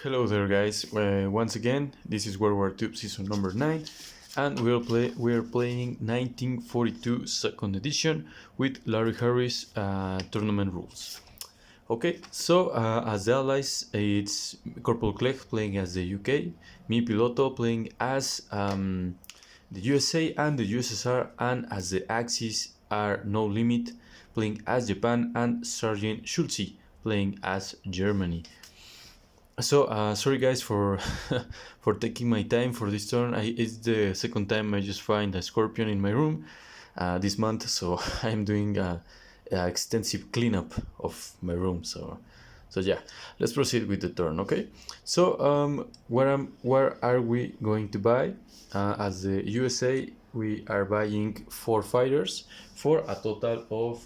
Hello there, guys. Once again, this is WWTube season number 9, and we're playing 1942 second edition with Larry Harris tournament rules. Okay, so as the allies, it's Corporal Clegg playing as the UK, me Piloto playing as the USA and the USSR, and as the axis are No Limit playing as Japan, and Sergeant Shultzie playing as Germany. So sorry guys for for taking my time for this turn. It's the second time I just find a scorpion in my room this month, so I'm doing extensive cleanup of my room. So yeah, let's proceed with the turn. Okay, so where are we going to buy? As the USA, we are buying 4 fighters for a total of,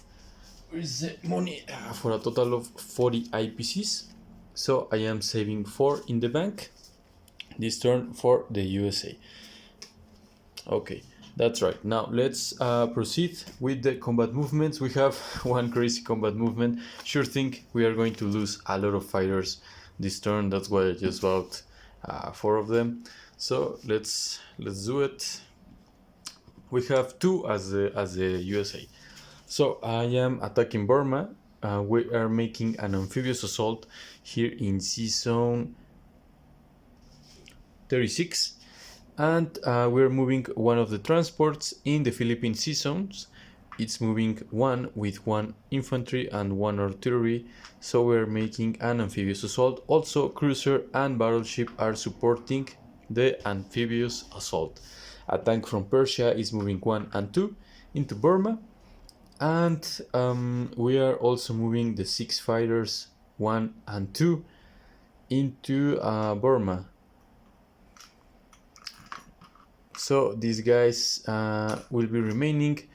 where is the money? For a total of 40 IPCs. So I am saving 4 in the bank this turn for the USA. Okay, that's right. Now let's proceed with the combat movements. We have one crazy combat movement. Sure think we are going to lose a lot of fighters this turn. That's why I just bought 4 of them. So let's do it. We have 2 as the USA. So I am attacking Burma. We are making an amphibious assault here in season 36, and we're moving one of the transports in the Philippine seasons. It's moving one with 1 infantry and 1 artillery, so we're making an amphibious assault. Also, cruiser and battleship are supporting the amphibious assault. A tank from Persia is moving 1 and 2 into Burma. And we are also moving the 6 fighters 1 and 2 into Burma. So these guys will be remaining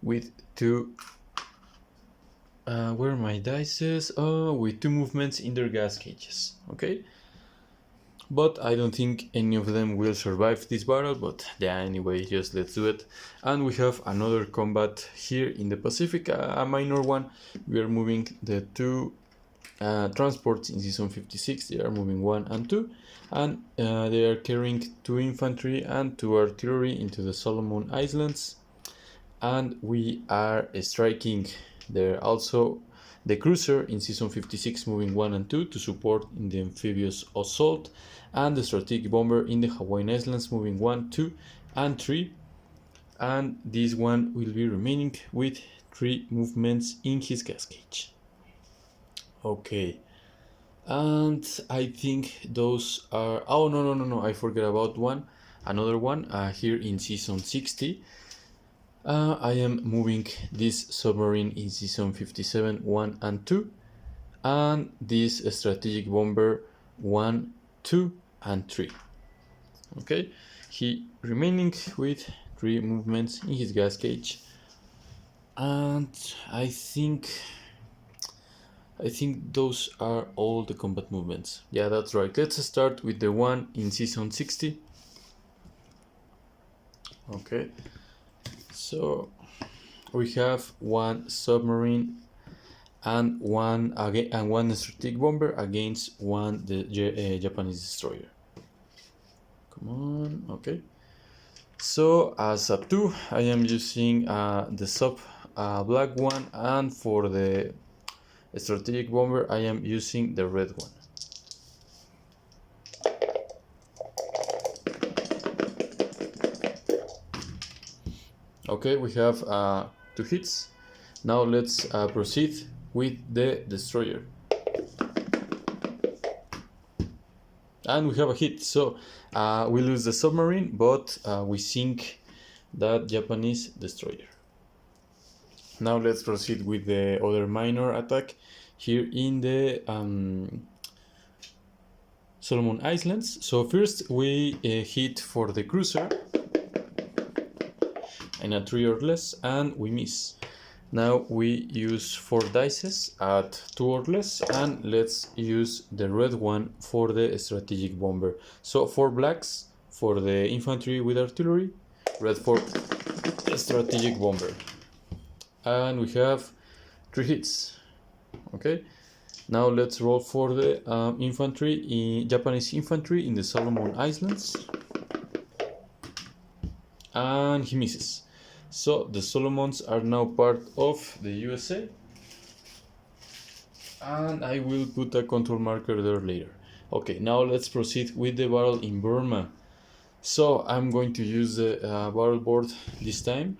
with 2. Where are my dices? Oh, with 2 movements in their gas cages. Okay. But I don't think any of them will survive this battle, but yeah, anyway, just let's do it. And we have another combat here in the Pacific, a minor one. We are moving the 2 transports in season 56. They are moving 1 and 2, and they are carrying 2 infantry and 2 artillery into the Solomon Islands. And we are striking there also the cruiser in season 56, moving 1 and 2 to support in the amphibious assault, and the strategic bomber in the Hawaiian Islands, moving 1, 2, and 3. And this one will be remaining with 3 movements in his gas cage. Okay, and I think those are. Oh no! I forgot about another one here in season 60. I am moving this submarine in season 57 1 and 2, and this strategic bomber 1, 2, and 3. Okay, he remaining with 3 movements in his gas cage, and I think those are all the combat movements. Yeah, that's right. Let's start with the one in season 60. Okay. So we have 1 submarine and one strategic bomber against 1 Japanese destroyer. Come on, okay. So as a 2, I am using the sub black one, and for the strategic bomber, I am using the red one. Okay, we have 2 hits. Now let's proceed with the destroyer. And we have a hit, so we lose the submarine, but we sink that Japanese destroyer. Now let's proceed with the other minor attack here in the Solomon Islands. So first we hit for the cruiser and a 3 or less, and we miss. Now we use 4 dices at 2 or less, and let's use the red one for the strategic bomber. So 4 blacks for the infantry with artillery, red for strategic bomber, and we have 3 hits. Okay, Now let's roll for the Japanese infantry in the Solomon Islands. And he misses. So the Solomons are now part of the USA. And I will put a control marker there later. Okay, now let's proceed with the battle in Burma. So I'm going to use the battle board this time,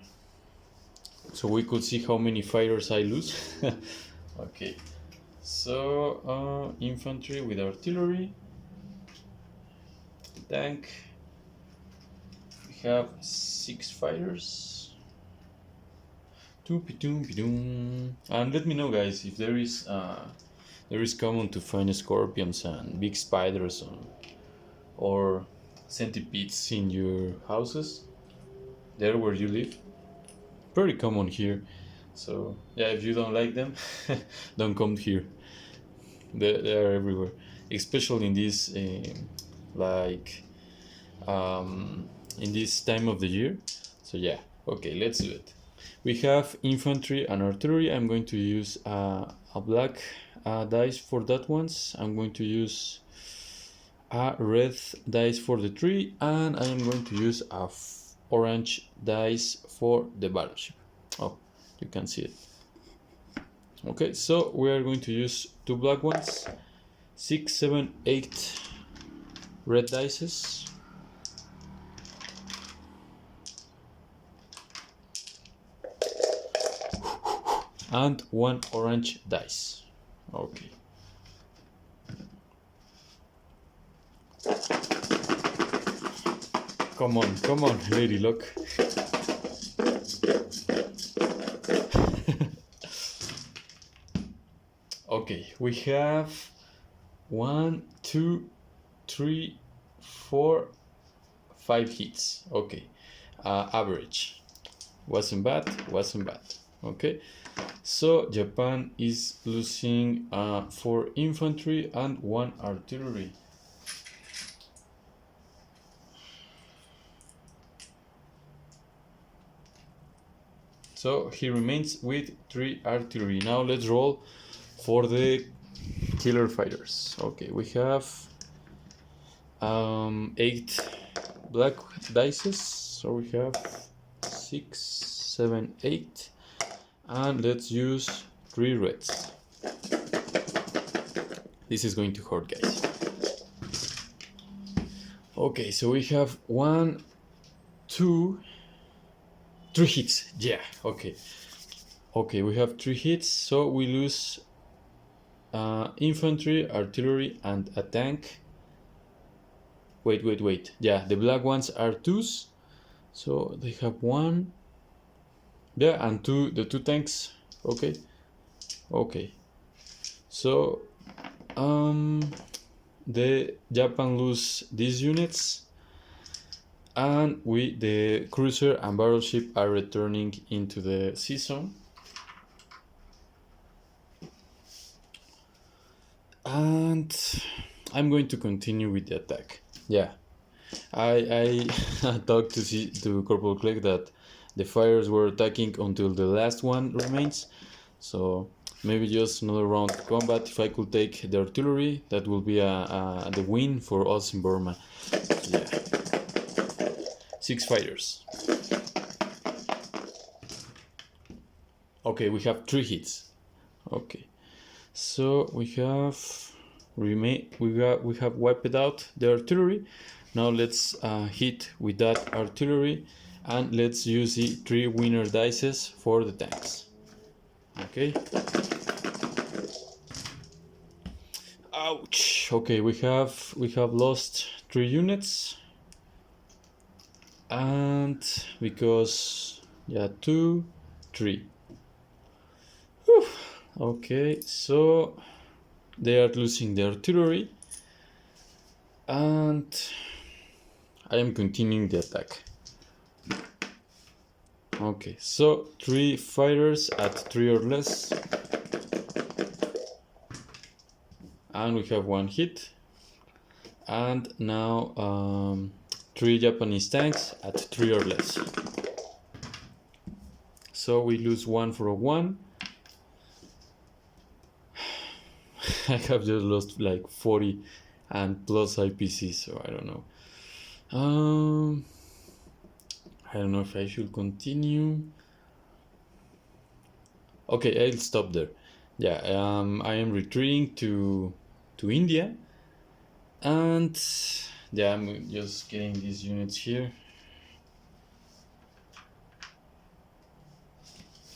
so we could see how many fighters I lose. Okay, so infantry with artillery, tank. We have 6 fighters. And let me know, guys, if there is common to find scorpions and big spiders or centipedes in your houses, there where you live. Pretty common here. So yeah, if you don't like them, don't come here. They are everywhere, especially in this in this time of the year. So yeah, okay, let's do it. We have infantry and artillery. I'm going to use a black dice for that ones. I'm going to use a red dice for the tree, and I am going to use a orange dice for the battleship. Oh, you can see it. Okay, so we are going to use 2 black ones, 6, 7, 8 red dices, and 1 orange dice. Okay. Come on, Lady Luck. Okay, we have 1, 2, 3, 4, 5 hits. Okay, average. Wasn't bad. Okay, so Japan is losing 4 infantry and 1 artillery. So he remains with 3 artillery. Now let's roll for the killer fighters. Okay, we have 8 black dices. So we have 6, 7, 8, and let's use 3 reds. This is going to hurt, guys. Okay, so we have 1, 2, 3 hits. Yeah, okay, we have 3 hits, so we lose infantry, artillery, and a tank. Wait. Yeah, the black ones are 2s, so they have 1. Yeah, and the 2 tanks. Okay. So the Japan lose these units, and the cruiser and battleship are returning into the sea zone. And I'm going to continue with the attack. Yeah, I talked to Corporal Clegg that the fighters were attacking until the last one remains. So maybe just another round of combat. If I could take the artillery, that will be the win for us in Burma. So yeah, 6 fighters. Okay, we have 3 hits. Okay, so we have wiped out the artillery. Now let's hit with that artillery, and let's use the 3 winner dices for the tanks. Okay. Ouch. Okay, we have lost 3 units, and because 2, 3. Whew. Okay, so they are losing the artillery, and I am continuing the attack. Okay, so 3 fighters at 3 or less, and we have 1 hit, and now 3 Japanese tanks at 3 or less. So we lose 1 for a 1. I have just lost like 40 and plus IPC, so I don't know. I don't know if I should continue. Okay, I'll stop there. Yeah, I am retreating to India, and yeah, I'm just getting these units here.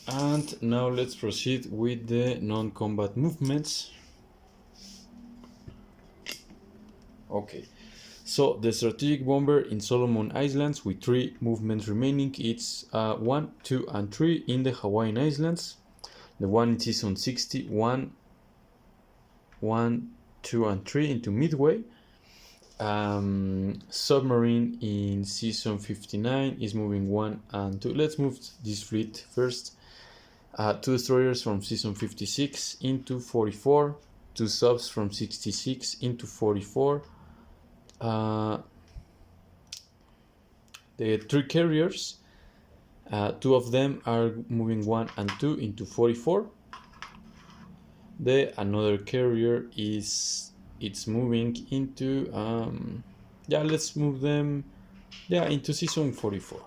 And now let's proceed with the non-combat movements. Okay, so the strategic bomber in Solomon Islands with 3 movements remaining. It's 1, 2, and 3 in the Hawaiian Islands. The one in season 60, 1, 2, and 3 into Midway. Submarine in season 59 is moving 1 and 2. Let's move this fleet first. 2 destroyers from season 56 into 44. 2 subs from 66 into 44. The 3 carriers, 2 of them are moving 1 and 2 into 44. Another carrier it's moving into let's move them into season 44.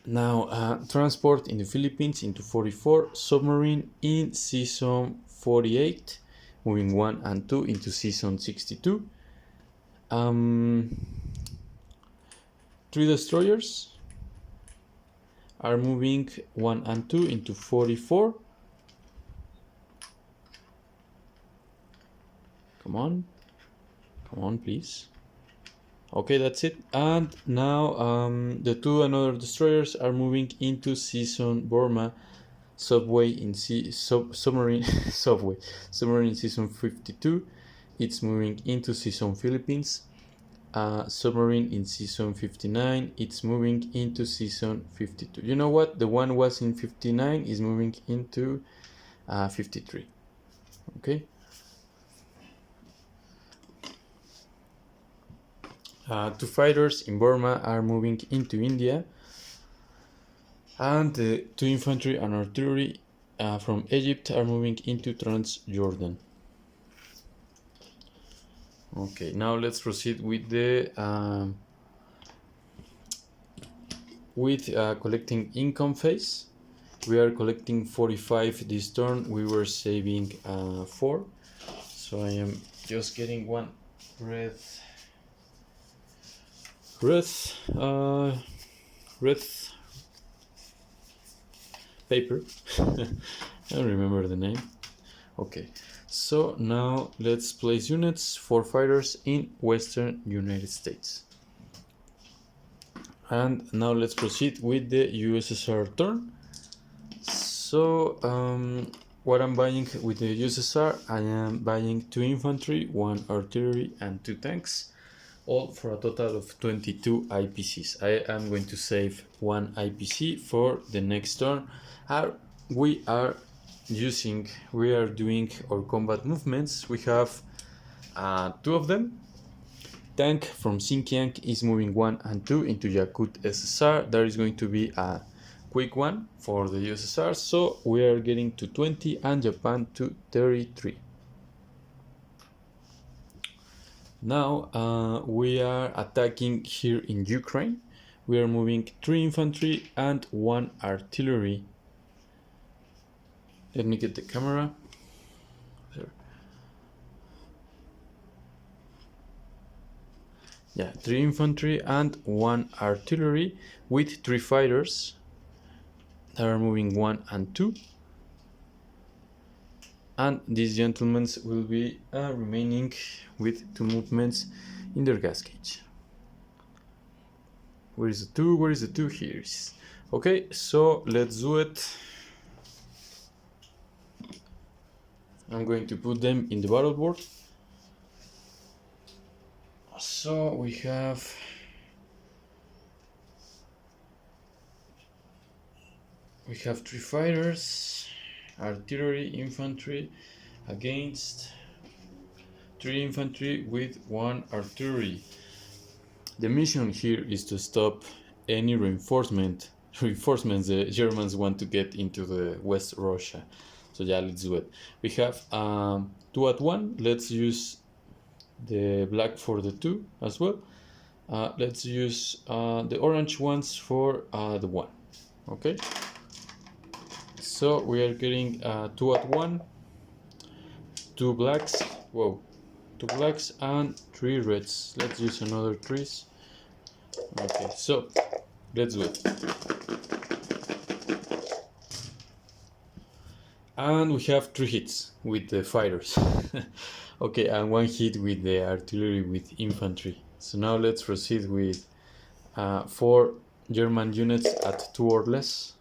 Now transport in the Philippines into 44. Submarine in season 48, moving 1 and 2 into season 62. 3 destroyers are moving 1 and 2 into 44. Come on please. Okay, that's it. And now the 2 another destroyers are moving into season Burma. Subway in submarine submarine in season 52. It's moving into season Philippines. Submarine in season 59. It's moving into season 52. You know what? The one was in 59 is moving into 53. Okay. 2 fighters in Burma are moving into India. And the 2 infantry and artillery from Egypt are moving into Transjordan. Okay, now let's proceed with the collecting income phase. We are collecting 45 this turn. We were saving 4, so I am just getting one red paper. I don't remember the name. Okay, so now let's place units for fighters in Western United States. And now let's proceed with the USSR turn. So what I'm buying with the USSR, I am buying 2 infantry, 1 artillery, and 2 tanks, all for a total of 22 IPCs. I am going to save 1 IPC for the next turn. We are doing our combat movements. We have 2 of them. Tank from Xinjiang is moving 1 and 2 into Yakut SSR. There is going to be a quick one for the USSR, so we are getting to 20 and Japan to 33. Now we are attacking here in Ukraine. We are moving 3 infantry and 1 artillery. Let me get the camera. There. Yeah, 3 infantry and 1 artillery with 3 fighters that are moving 1 and 2. And these gentlemen will be remaining with 2 movements in their gas cage. Where is the 2? Where is the 2? Here it is. Okay, so let's do it. I'm going to put them in the battle board. So we have We have 3 fighters, artillery, infantry against 3 infantry with 1 artillery. The mission here is to stop any reinforcements the Germans want to get into the West Russia. So yeah, let's do it. We have 2 at 1. Let's use the black for the 2 as well. Let's use the orange ones for the 1. Okay. So we are getting 2 at 1, 2 blacks. Whoa. 2 blacks and 3 reds. Let's use another 3s. Okay, so let's do it. And we have 3 hits with the fighters. Okay, and 1 hit with the artillery with infantry. So now let's proceed with 4 German units at 2 or less.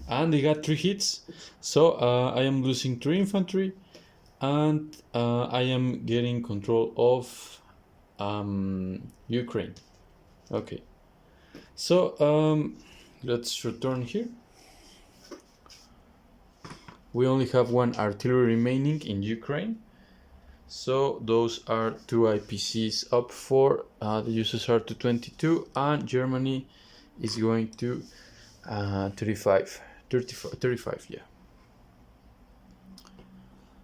And they got 3 hits. So I am losing 3 infantry. And I am getting control of Ukraine. Okay. So let's return here. We only have 1 artillery remaining in Ukraine. So those are 2 IPCs up for the USSR to 22, and Germany is going to 35, yeah.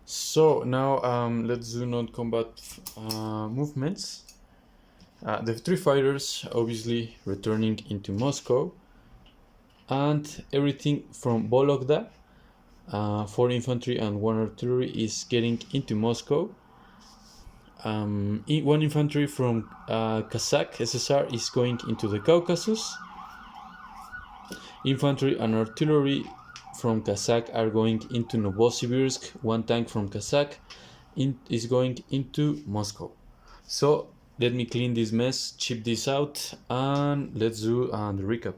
So now let's do non-combat movements. The 3 fighters obviously returning into Moscow, and everything from Vologda, 4 infantry and 1 artillery is getting into Moscow. 1 infantry from Kazakh SSR is going into the Caucasus. Infantry and artillery from Kazakh are going into Novosibirsk. 1 tank from Kazakh is going into Moscow. So let me clean this mess, chip this out, and let's do the recap.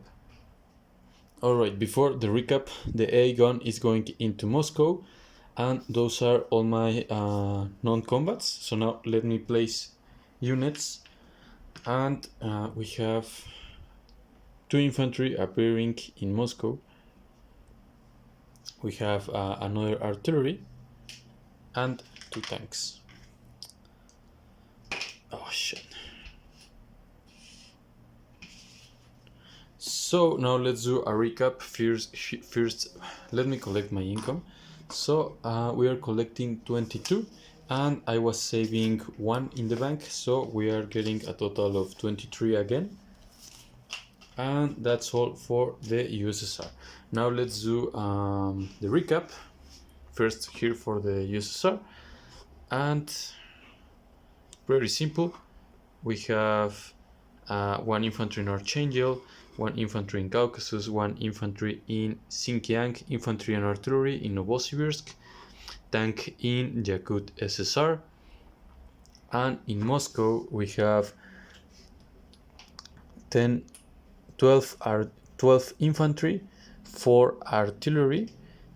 Alright, before the recap, the A gun is going into Moscow, and those are all my non-combats. So now let me place units, and we have 2 infantry appearing in Moscow. We have another artillery and 2 tanks. Oh shit. So now let's do a recap. First let me collect my income. So we are collecting 22, and I was saving 1 in the bank, so we are getting a total of 23 again. And that's all for the USSR. Now let's do the recap. First here for the USSR, and very simple. We have 1 infantry in Archangel, 1 infantry in Caucasus, 1 infantry in Xinjiang, infantry and artillery in Novosibirsk, tank in Yakut SSR, and in Moscow we have 12 infantry, 4 artillery,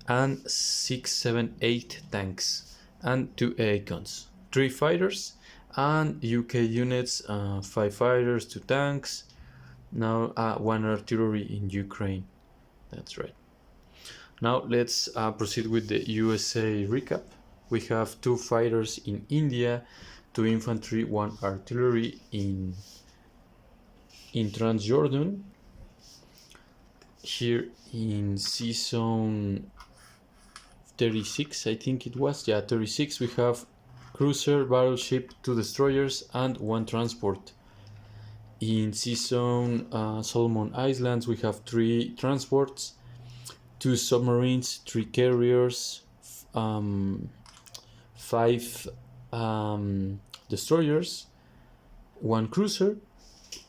and 6, 7, 8 tanks, and 2 air guns, 3 fighters, and UK units, 5 fighters, 2 tanks. Now 1 artillery in Ukraine. That's right. Now let's proceed with the USA recap. We have 2 fighters in India, 2 infantry, 1 artillery in Transjordan. Here in C-Zone 36, I think it was, yeah, 36, we have cruiser, battleship, 2 destroyers, and 1 transport. In C-Zone Solomon Islands, we have 3 transports, 2 submarines, 3 carriers, 5 destroyers, 1 cruiser,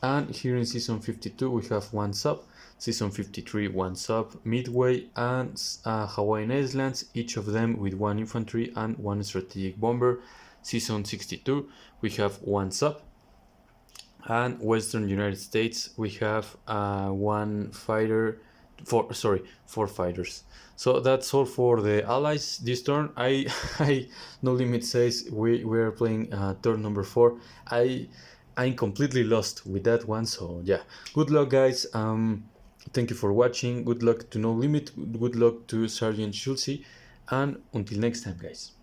and here in C-Zone 52 we have 1 sub, C-Zone 53 1 sub, Midway and Hawaiian Islands, each of them with 1 infantry and 1 strategic bomber. C-Zone 62 we have 1 sub, and Western United States we have 4 fighters. So that's all for the allies this turn. No limit says we are playing turn number 4. I'm completely lost with that one, so yeah, good luck guys. Thank you for watching. Good luck to No Limit, good luck to Sergeant Shultzie, and until next time guys.